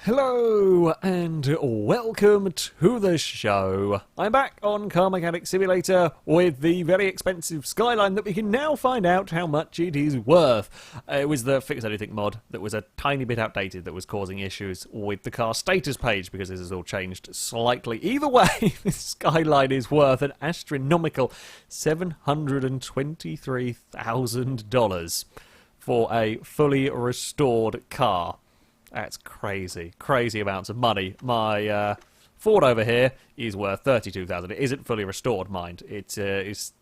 Hello and welcome to the show. I'm back on Car Mechanic Simulator with the very expensive Skyline that we can now find out how much it is worth. It was the Fix Anything mod that was a tiny bit outdated that was causing issues with the car status page because this has all changed slightly. Either way, this Skyline is worth an astronomical $723,000 for a fully restored car. That's crazy. Crazy amounts of money. My Ford over here is worth $32,000. It isn't fully restored, mind. It is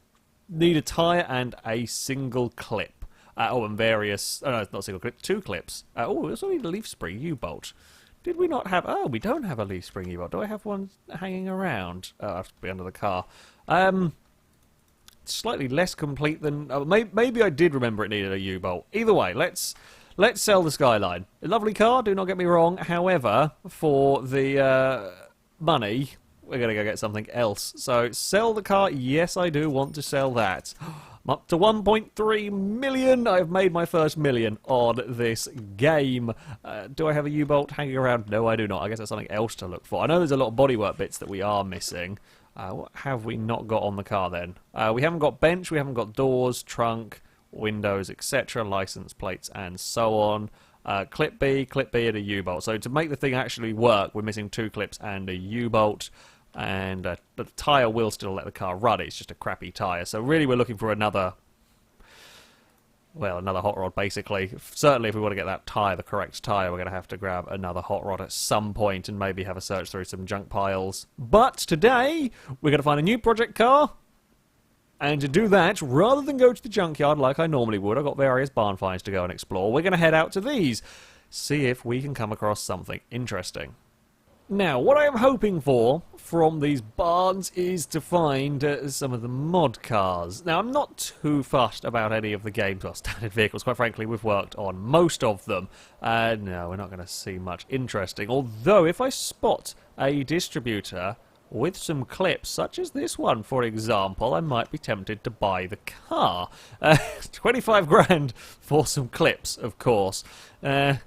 need a tyre and a single clip. And various... Oh, no, it's not a single clip. Two clips. There's only a leaf spring U-bolt. Did we not have... Oh, we don't have a leaf spring U-bolt. Do I have one hanging around? Oh, I have to be under the car. Slightly less complete than... Oh, maybe I did remember it needed a U-bolt. Either way, Let's sell the Skyline. A lovely car, do not get me wrong. However, for the money, we're going to go get something else. So, sell the car. Yes, I do want to sell that. I'm up to 1.3 million. I've made my first million on this game. Do I have a U-bolt hanging around? No, I do not. I guess that's something else to look for. I know there's a lot of bodywork bits that we are missing. What have we not got on the car then? We haven't got bench, we haven't got doors, trunk, windows, etc., license plates, and so on. Clip B, and a U-bolt. So to make the thing actually work, we're missing two clips and a U-bolt, and the tyre will still let the car run. It's just a crappy tyre. So really we're looking for another hot rod, basically. Certainly if we want to get that tyre, the correct tyre, we're going to have to grab another hot rod at some point and maybe have a search through some junk piles. But today, we're going to find a new project car. And to do that, rather than go to the junkyard like I normally would, I've got various barn finds to go and explore, we're going to head out to these. See if we can come across something interesting. Now, what I am hoping for from these barns is to find some of the mod cars. Now, I'm not too fussed about any of the game's standard vehicles. Quite frankly, we've worked on most of them. No, we're not going to see much interesting. Although, if I spot a distributor with some clips, such as this one, for example, I might be tempted to buy the car. 25 grand for some clips, of course. Yeah,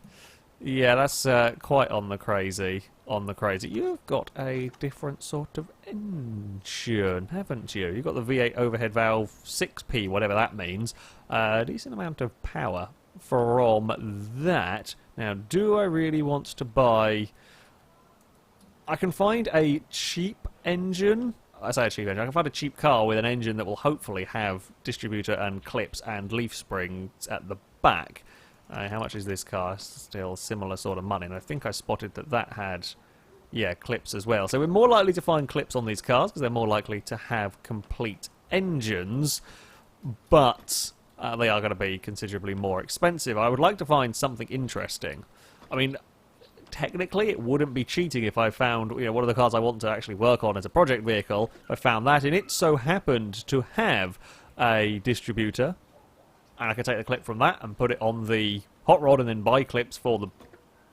that's quite on the crazy. You've got a different sort of engine, haven't you? You've got the V8 overhead valve 6P, whatever that means. A decent amount of power from that. Now, do I really want to buy... I can find a cheap engine. I say a cheap engine. I can find a cheap car with an engine that will hopefully have distributor and clips and leaf springs at the back. How much is this car? Still similar sort of money. And I think I spotted that had, yeah, clips as well. So we're more likely to find clips on these cars because they're more likely to have complete engines. But they are going to be considerably more expensive. I would like to find something interesting. I mean... Technically, it wouldn't be cheating if I found, one of the cars I want to actually work on as a project vehicle. I found that, and it so happened to have a distributor, and I could take the clip from that and put it on the hot rod and then buy clips for the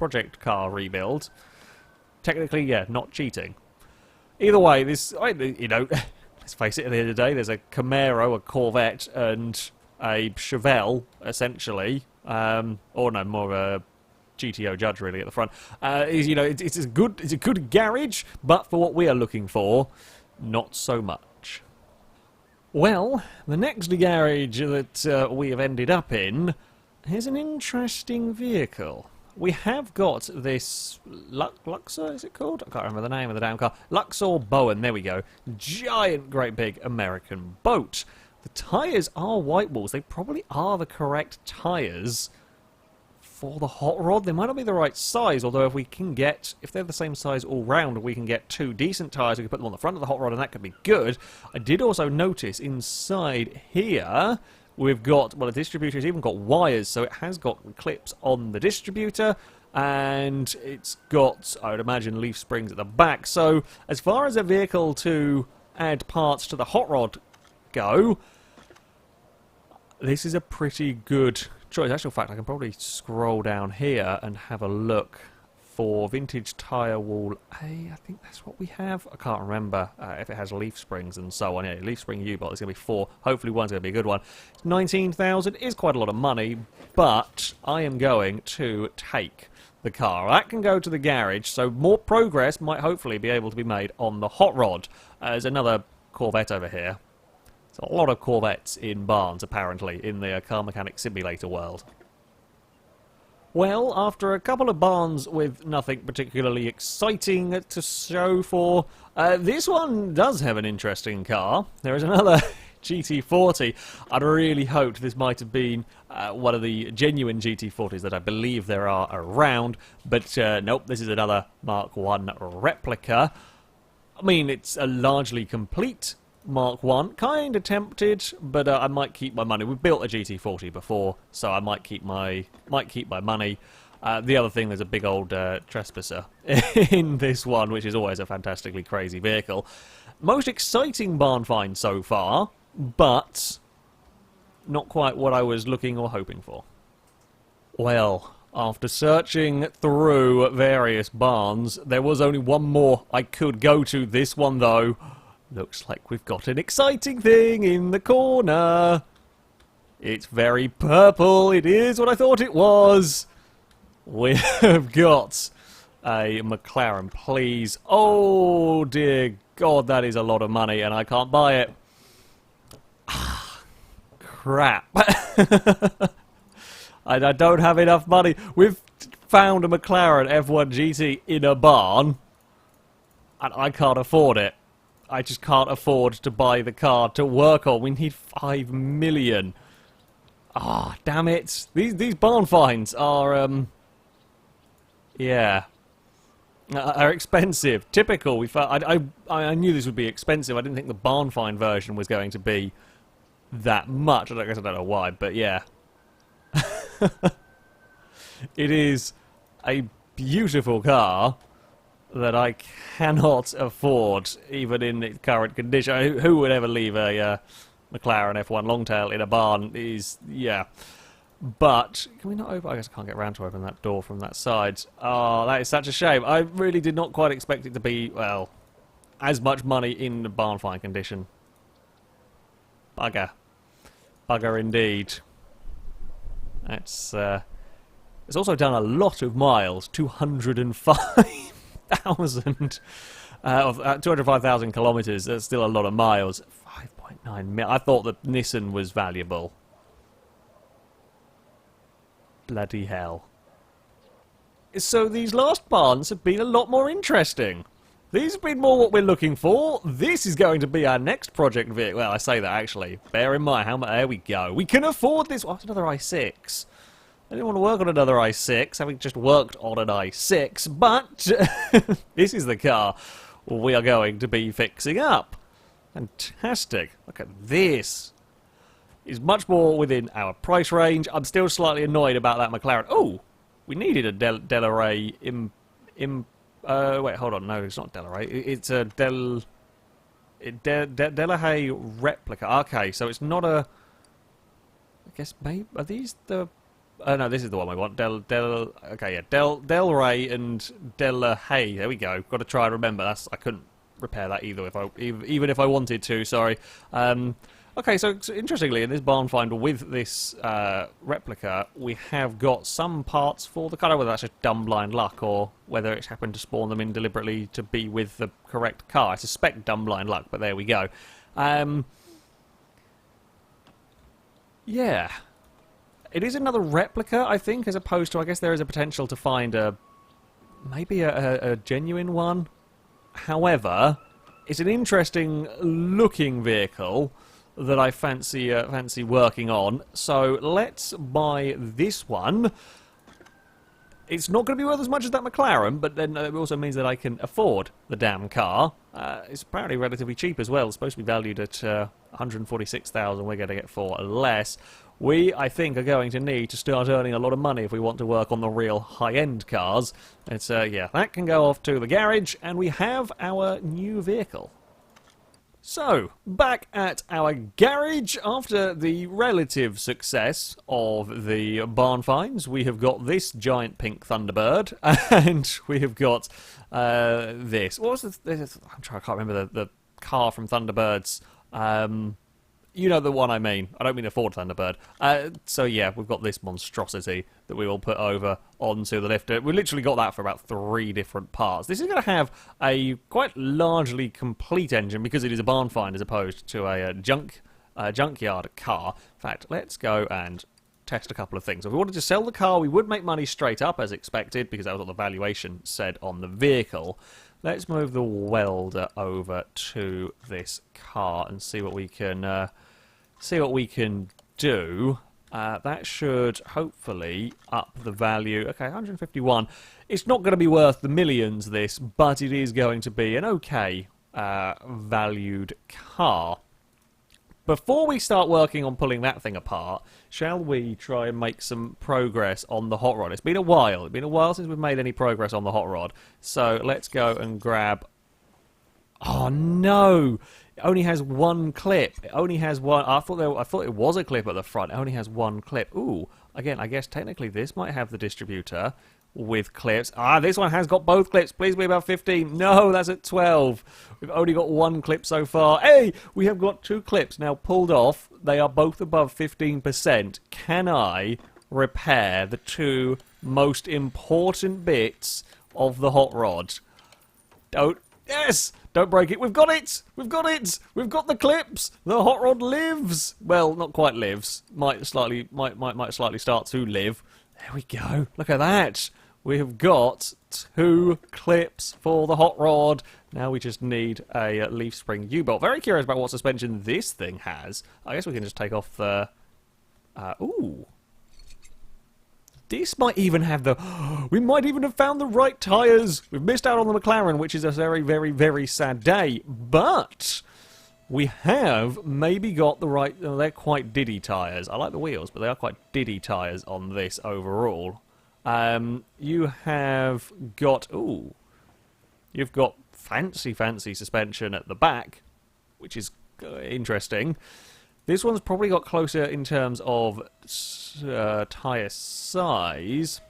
project car rebuild. Technically, yeah, not cheating. Either way, this, let's face it, at the end of the day, there's a Camaro, a Corvette, and a Chevelle, essentially. Or no, more of a GTO Judge really at the front. It's a good garage, but for what we are looking for, not so much. Well, the next garage that we have ended up in is an interesting vehicle. We have got this Luxor, is it called? I can't remember the name of the damn car. Luxor Bowen, there we go. Giant, great big American boat. The tyres are white walls. They probably are the correct tyres for the hot rod. They might not be the right size, although if they're the same size all round, we can get two decent tyres. We can put them on the front of the hot rod and that could be good. I did also notice inside here, we've got, well, the distributor's even got wires, so it has got clips on the distributor, and it's got, I would imagine, leaf springs at the back. So, as far as a vehicle to add parts to the hot rod go, this is a pretty good choice. Actual fact, I can probably scroll down here and have a look for vintage tyre wall A. I think that's what we have. I can't remember if it has leaf springs and so on. Yeah, leaf spring U-bolt. There's going to be 4. Hopefully one's going to be a good one. 19,000 is quite a lot of money, but I am going to take the car. That can go to the garage, so more progress might hopefully be able to be made on the hot rod. There's another Corvette over here. There's a lot of Corvettes in barns, apparently, in the car mechanic simulator world. Well, after a couple of barns with nothing particularly exciting to show for, this one does have an interesting car. There is another GT40. I'd really hoped this might have been one of the genuine GT40s that I believe there are around, but nope, this is another Mark 1 replica. I mean, it's a largely complete Mark 1, kind of tempted, but I might keep my money. We've built a GT40 before, so I might keep my money. The other thing, there's a big old trespasser in this one, which is always a fantastically crazy vehicle. Most exciting barn find so far, but not quite what I was looking or hoping for. Well, after searching through various barns, there was only one more I could go to. This one, though, looks like we've got an exciting thing in the corner. It's very purple. It is what I thought it was. We have got a Mclaren, please. Oh, dear God, that is a lot of money, and I can't buy it. Crap. I don't have enough money. We've found a Mclaren F1 GT in a barn, and I can't afford it. I just can't afford to buy the car to work on. We need 5 million. Ah, damn it. These barn finds are, yeah, are expensive. Typical. I knew this would be expensive. I didn't think the barn find version was going to be that much. I guess I don't know why, but yeah. It is a beautiful car that I cannot afford, even in its current condition. Who would ever leave a McLaren F1 Longtail in a barn? Yeah. But, can we not open? I guess I can't get around to open that door from that side. Oh, that is such a shame. I really did not quite expect it to be, well, as much money in the barn find condition. Bugger. Bugger indeed. It's also done a lot of miles. 205,000. 205,000 kilometres. That's still a lot of miles. 5.9 mil. I thought that Nissan was valuable. Bloody hell. So these last barns have been a lot more interesting. These have been more what we're looking for. This is going to be our next project vehicle. Well, I say that actually. Bear in mind how much. There we go. We can afford this. Oh, another i6. I didn't want to work on another i6, having just worked on an i6, but this is the car we are going to be fixing up. Fantastic. Look at this. It's much more within our price range. I'm still slightly annoyed about that McLaren. Oh, we needed a Delaray wait, hold on. No, it's not Delaray. It's a Delahaye replica. Okay, so it's not a... I guess maybe... Are these the... no, this is the one we want. Okay, yeah. Delray and Delahaye. There we go. Got to try and remember. I couldn't repair that either even if I wanted to, sorry. Okay, so interestingly, in this barn find with this replica, we have got some parts for the car, whether that's just dumb blind luck or whether it's happened to spawn them in deliberately to be with the correct car. I suspect dumb blind luck, but there we go. Yeah. It is another replica, I think, as opposed to, I guess there is a potential to find maybe a genuine one. However, it's an interesting looking vehicle that I fancy working on. So let's buy this one. It's not going to be worth as much as that McLaren, but then it also means that I can afford the damn car. It's apparently relatively cheap as well. It's supposed to be valued at 146,000. We're going to get for less. We, I think, are going to need to start earning a lot of money if we want to work on the real high-end cars. It's yeah, that can go off to the garage, and we have our new vehicle. So, back at our garage, after the relative success of the barn finds, we have got this giant pink Thunderbird, and we have got this. What was this? I can't remember the car from Thunderbirds. You know the one I mean. I don't mean a Ford Thunderbird. So yeah, we've got this monstrosity that we will put over onto the lifter. We literally got that for about 3 different parts. This is going to have a quite largely complete engine because it is a barn find as opposed to a junkyard car. In fact, let's go and test a couple of things. If we wanted to sell the car, we would make money straight up as expected because that was what the valuation said on the vehicle. Let's move the welder over to this car and see what we can do. That should hopefully up the value. Okay, 151. It's not going to be worth the millions, this, but it is going to be an okay valued car. Before we start working on pulling that thing apart, shall we try and make some progress on the hot rod? It's been a while. It's been a while since we've made any progress on the hot rod. So let's go and grab... Oh, no! It only has 1 clip. It only has 1... I thought it was a clip at the front. It only has 1 clip. Ooh, again, I guess technically this might have the distributor with clips. Ah, this one has got both clips. Please be about 15. No, that's at 12. We've only got 1 clip so far. Hey, we have got 2 clips now pulled off. They are both above 15%. Can I repair the 2 most important bits of the hot rod? Don't... Yes! Don't break it. We've got it! We've got it! We've got the clips! The hot rod lives! Well, not quite lives. Might slightly start to live. There we go. Look at that. We have got 2 clips for the hot rod. Now we just need a leaf spring U-bolt. Very curious about what suspension this thing has. I guess we can just take off the... ooh. This might even have the... We might even have found the right tyres. We've missed out on the Mclaren, which is a very, very, very sad day. But we have maybe got the right... Oh, they're quite diddy tyres. I like the wheels, but they are quite diddy tyres on this overall. You have got... Ooh. You've got fancy, fancy suspension at the back, which is interesting. This one's probably got closer in terms of tyre size.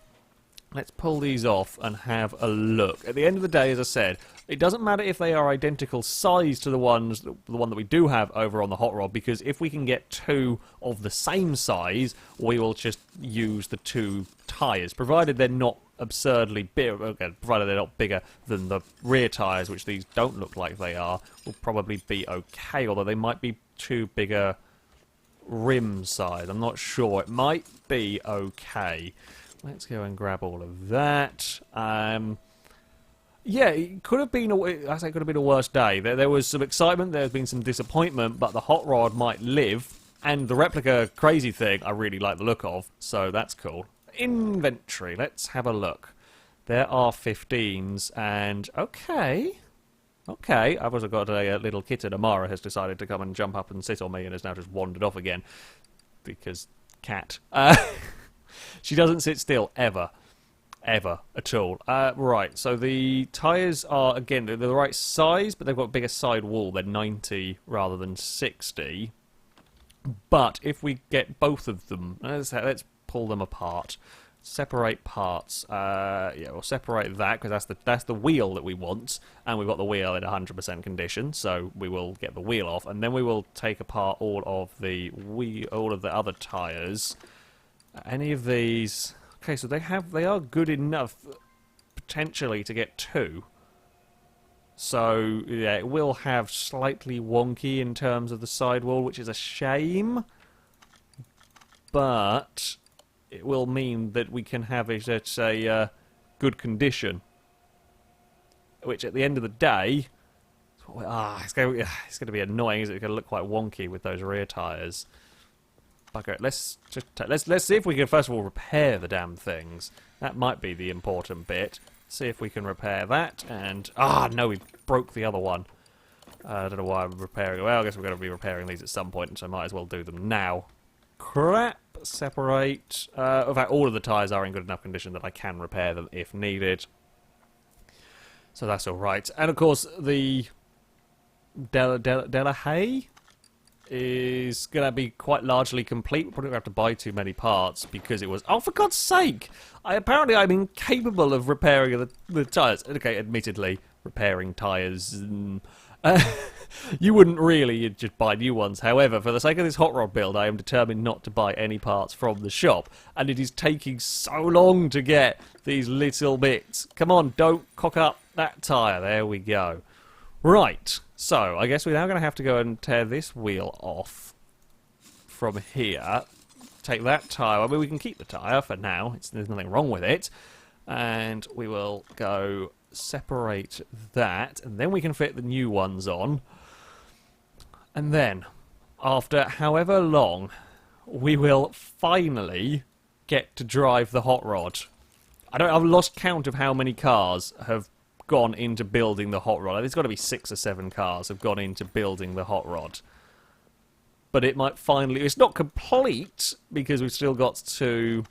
Let's pull these off and have a look. At the end of the day, as I said, it doesn't matter if they are identical size to the one that we do have over on the hot rod, because if we can get 2 of the same size, we will just use the 2 tyres, provided they're not absurdly big, provided they're not bigger than the rear tyres, which these don't look like they are, will probably be okay, although they might be too bigger rim size. I'm not sure. It might be okay. Let's go and grab all of that. Yeah, it could have been. I say it could have been a worse day. There was some excitement. There's been some disappointment, but the hot rod might live. And the replica crazy thing, I really like the look of. So that's cool. Inventory. Let's have a look. There are 15s, and okay. Okay, I've also got a little kitten. Amara has decided to come and jump up and sit on me and has now just wandered off again. Because cat. She doesn't sit still, ever. Ever, at all. Right, so the tyres are, again, they're the right size, but they've got a bigger side wall. They're 90 rather than 60. But if we get both of them, let's pull them apart. Separate parts. Yeah, we'll separate that because that's the wheel that we want, and we've got the wheel in 100% condition. So we will get the wheel off, and then we will take apart all of the other tyres. Any of these? Okay, so they are good enough potentially to get 2. So yeah, it will have slightly wonky in terms of the sidewall, which is a shame. But it will mean that we can have it at a good condition. Which, at the end of the day, it's going to be annoying. It's going to look quite wonky with those rear tyres. Bugger it. Let's see if we can first of all repair the damn things. That might be the important bit. See if we can repair that. And no, we broke the other one. I don't know why I'm repairing. Well, I guess we're going to be repairing these at some point, so I might as well do them now. Crap. Separate. In fact, all of the tyres are in good enough condition that I can repair them if needed. So that's all right. And of course, the Delahaye is going to be quite largely complete. We're probably going to have to buy too many parts because it was... Oh, for God's sake! Apparently I'm incapable of repairing the tyres. Okay, admittedly, repairing tyres You wouldn't really, you'd just buy new ones. However, for the sake of this hot rod build, I am determined not to buy any parts from the shop. And it is taking so long to get these little bits. Come on, don't cock up that tyre. There we go. Right, so I guess we're now going to have to go and tear this wheel off from here. Take that tyre. I mean, we can keep the tyre for now. There's nothing wrong with it. And we will go separate that. And then we can fit the new ones on. And then, after however long, we will finally get to drive the hot rod. I've lost count of how many cars have gone into building the hot rod. There's got to be 6 or 7 cars have gone into building the hot rod. But it might finally... It's not complete, because we've still got to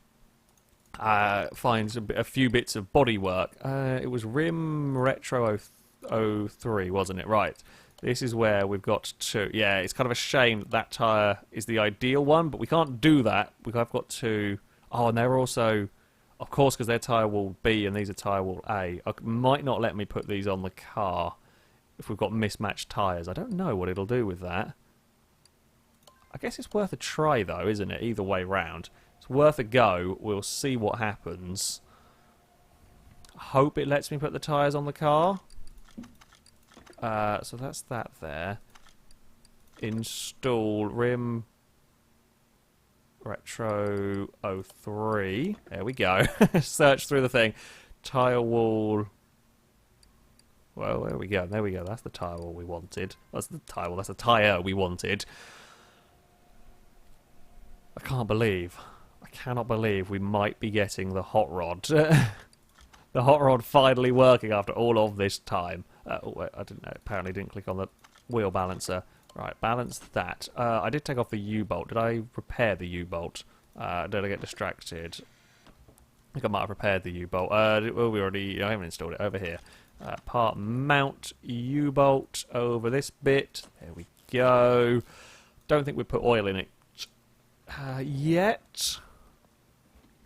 find a few bits of bodywork. It was Rim Retro 03, wasn't it? Right. This is where we've got to... Yeah, it's kind of a shame that tyre is the ideal one, but we can't do that. I've got to... Oh, and they're also... Of course, because they're tyre wall B and these are tyre wall A. It might not let me put these on the car if we've got mismatched tyres. I don't know what it'll do with that. I guess it's worth a try, though, isn't it? Either way round. It's worth a go. We'll see what happens. I hope it lets me put the tyres on the car. So that's that there. Install Rim Retro 03. There we go. Search through the thing. Tyre wall. Well, there we go. There we go. That's the tyre wall we wanted. That's the tyre wall. That's the tyre we wanted. I cannot believe we might be getting the hot rod. The hot rod finally working after all of this time. Oh, wait, I didn't know. Apparently didn't click on the wheel balancer. Right, balance that. I did take off the U-bolt. Did I repair the U-bolt? Did I get distracted? I think I might have repaired the U-bolt. Well, I haven't installed it over here. Part mount U-bolt over this bit. There we go. Don't think we put oil in it yet.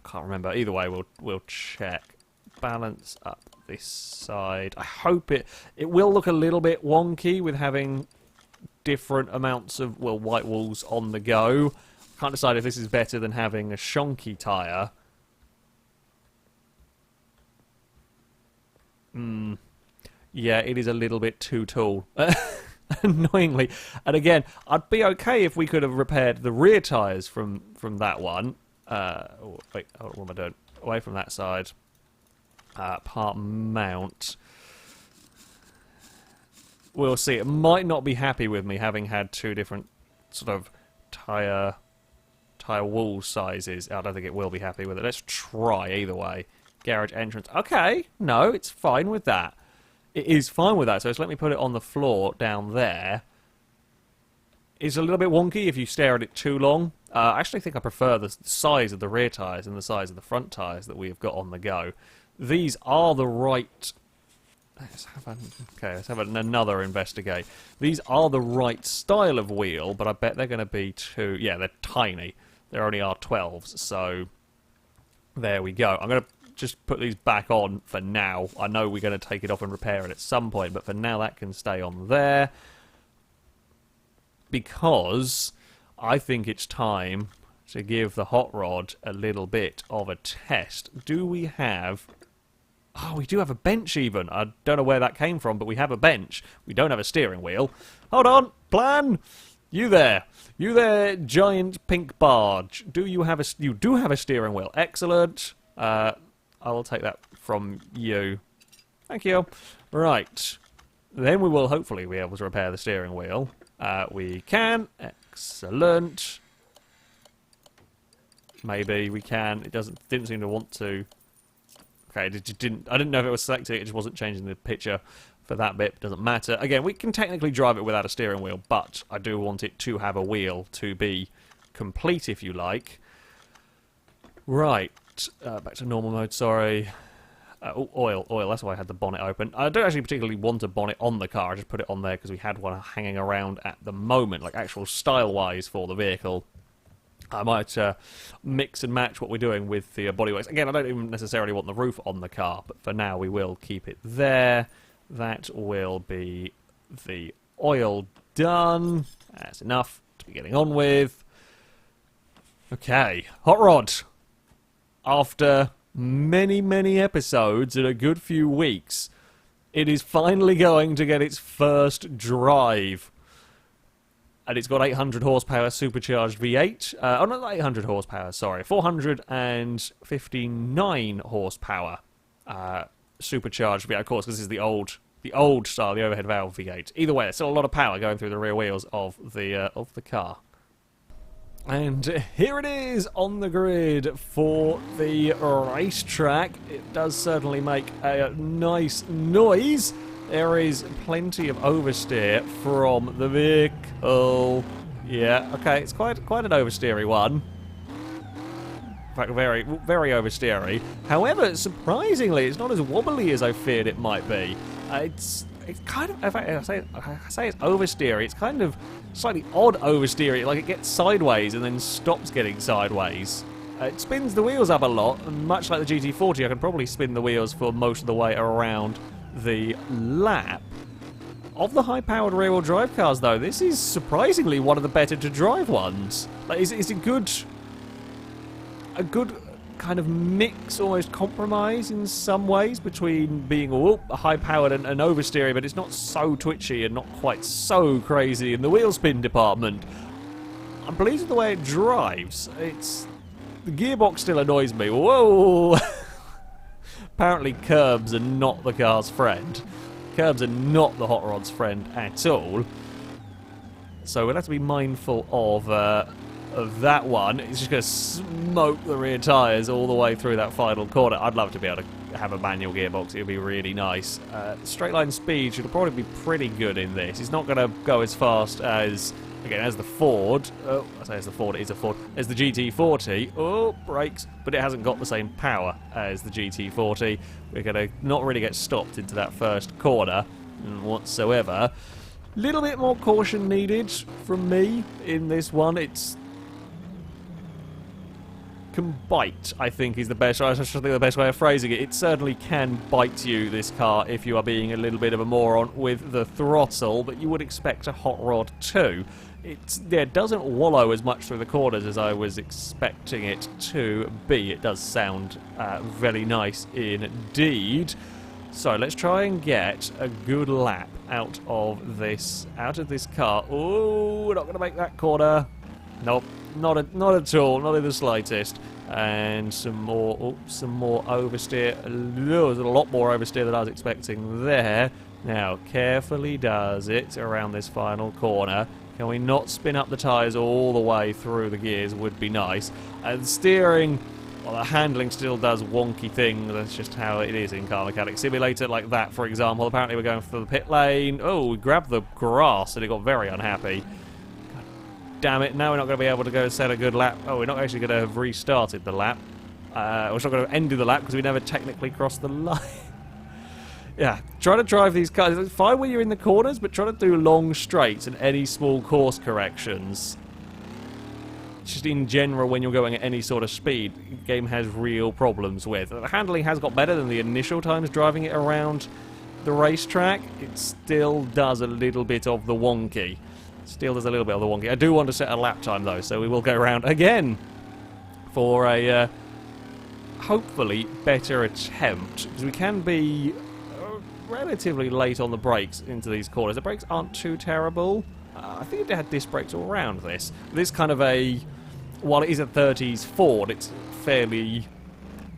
Can't remember. Either way, we'll check. Balance up this side. I hope it will look a little bit wonky with having different amounts of, well, white walls on the go. Can't decide if this is better than having a shonky tyre. Yeah, it is a little bit too tall. Annoyingly. And again, I'd be okay if we could have repaired the rear tyres from that one. Oh, wait, what am I doing? Away from that side. Part mount. We'll see. It might not be happy with me having had 2 different sort of tyre wall sizes. I don't think it will be happy with it. Let's try either way. Garage entrance. Okay, no, it's fine with that. It is fine with that. So just let me put it on the floor down there. It's a little bit wonky if you stare at it too long. I actually think I prefer the size of the rear tyres and the size of the front tyres that we have got on the go. These are the right... let's have another investigate. These are the right style of wheel, but I bet they're going to be too... Yeah, they're tiny. They're only R12s, so there we go. I'm going to just put these back on for now. I know we're going to take it off and repair it at some point, but for now that can stay on there. Because I think it's time to give the hot rod a little bit of a test. Do we have... Oh, we do have a bench even. I don't know where that came from, but we have a bench. We don't have a steering wheel. Hold on, plan. You there, giant pink barge. You do have a steering wheel. Excellent. I will take that from you. Thank you. Right. Then we will hopefully be able to repair the steering wheel. We can. Excellent. Maybe we can. It didn't seem to want to. Okay, I didn't know if it was selecting it just wasn't changing the picture for that bit. Doesn't matter. Again, we can technically drive it without a steering wheel, but I do want it to have a wheel to be complete, if you like. Right, back to normal mode, sorry. Oil, that's why I had the bonnet open. I don't actually particularly want a bonnet on the car, I just put it on there because we had one hanging around at the moment, like actual style-wise for the vehicle. I might mix and match what we're doing with the bodyworks. Again, I don't even necessarily want the roof on the car, but for now we will keep it there. That will be the oil done. That's enough to be getting on with. Okay, hot rod. After many, many episodes and a good few weeks, it is finally going to get its first drive. And it's got 800 horsepower supercharged V8. Oh, not 800 horsepower, sorry. 459 horsepower supercharged V8, of course, because this is the old style, the overhead valve V8. Either way, there's still a lot of power going through the rear wheels of the car. And here it is on the grid for the racetrack. It does certainly make a nice noise. There is plenty of oversteer from the vehicle. Yeah, okay, it's quite an oversteery one. In fact, very, very oversteery. However, surprisingly, it's not as wobbly as I feared it might be. It's kind of, in fact, I say it's oversteery. It's kind of slightly odd oversteery. Like it gets sideways and then stops getting sideways. It spins the wheels up a lot, and much like the GT40, I can probably spin the wheels for most of the way around the lap. Of the high-powered rear-wheel drive cars, though, this is surprisingly one of the better-to-drive ones. Like, it's a good kind of mix, almost compromise in some ways between being high-powered and oversteery, but it's not so twitchy and not quite so crazy in the wheel spin department. I'm pleased with the way it drives. The gearbox still annoys me. Whoa! Apparently curbs are not the car's friend. Curbs are not the hot rod's friend at all. So we'll have to be mindful of that one. It's just going to smoke the rear tyres all the way through that final corner. I'd love to be able to have a manual gearbox. It would be really nice. Straight line speed should probably be pretty good in this. It's not going to go as fast as, again, as the Ford. Oh, I say as the Ford, it is a Ford. As the GT40. Oh, brakes. But it hasn't got the same power as the GT40. We're going to not really get stopped into that first corner whatsoever. Little bit more caution needed from me in this one. It's can bite, I think, is the best. I think the best way of phrasing it. It certainly can bite you, this car, if you are being a little bit of a moron with the throttle, but you would expect a hot rod too. It doesn't wallow as much through the corners as I was expecting it to be. It does sound very nice indeed. So let's try and get a good lap out of this car. Oh, we're not going to make that corner. Nope, not at all, not in the slightest. And some more oversteer. There's a lot more oversteer than I was expecting there. Now, carefully does it around this final corner. Can we not spin up the tyres all the way through the gears? Would be nice. And steering, well, the handling still does wonky things. That's just how it is in Car Mechanic Simulator, like that, for example. Apparently we're going for the pit lane. Oh, we grabbed the grass and it got very unhappy. Damn it, now we're not going to be able to go set a good lap. Oh, we're not actually going to have restarted the lap. We're not going to end the lap because we never technically crossed the line. Yeah, try to drive these cars. It's fine when you're in the corners, but try to do long straights and any small course corrections. Just in general, when you're going at any sort of speed, the game has real problems with. The handling has got better than the initial times driving it around the racetrack. It still does a little bit of the wonky. I do want to set a lap time though, so we will go around again for a hopefully better attempt, because we can be relatively late on the brakes into these corners. The brakes aren't too terrible. I think it had disc brakes all around this. This kind of while it is a 30s Ford, it's fairly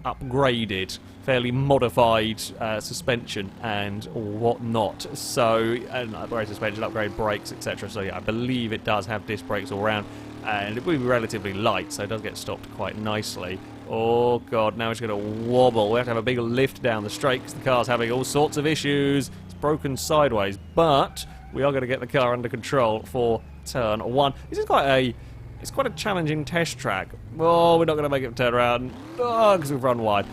upgraded, fairly modified suspension and whatnot. So, and upgrade suspension, upgrade brakes, etc. So yeah, I believe it does have disc brakes all around, and it will be relatively light, so it does get stopped quite nicely. Oh god, now it's going to wobble. We have to have a big lift down the straight because the car's having all sorts of issues. It's broken sideways, but we are going to get the car under control for turn one. This is quite a challenging test track. Oh, we're not going to make it turn around. Oh, because we've run wide.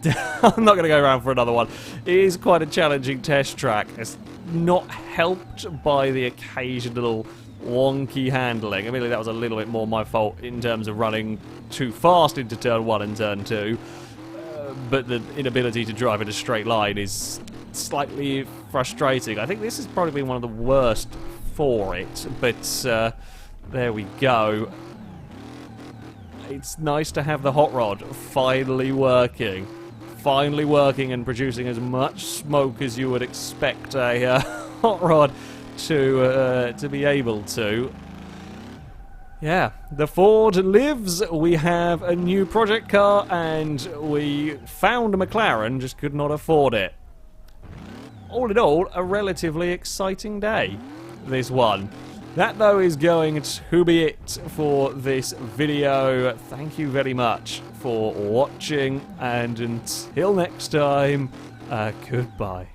I'm not going to go around for another one. It is quite a challenging test track. It's not helped by the occasional wonky handling. Admittedly, that was a little bit more my fault in terms of running too fast into turn one and turn two. but the inability to drive in a straight line is slightly frustrating. I think this has probably been one of the worst for it, but there we go. It's nice to have the hot rod finally working and producing as much smoke as you would expect a hot rod to be able to. Yeah, the Ford lives. We have a new project car, and we found a McLaren, just could not afford it. All in all, a relatively exciting day, this one. That, though, is going to be it for this video. Thank you very much for watching, and until next time, goodbye.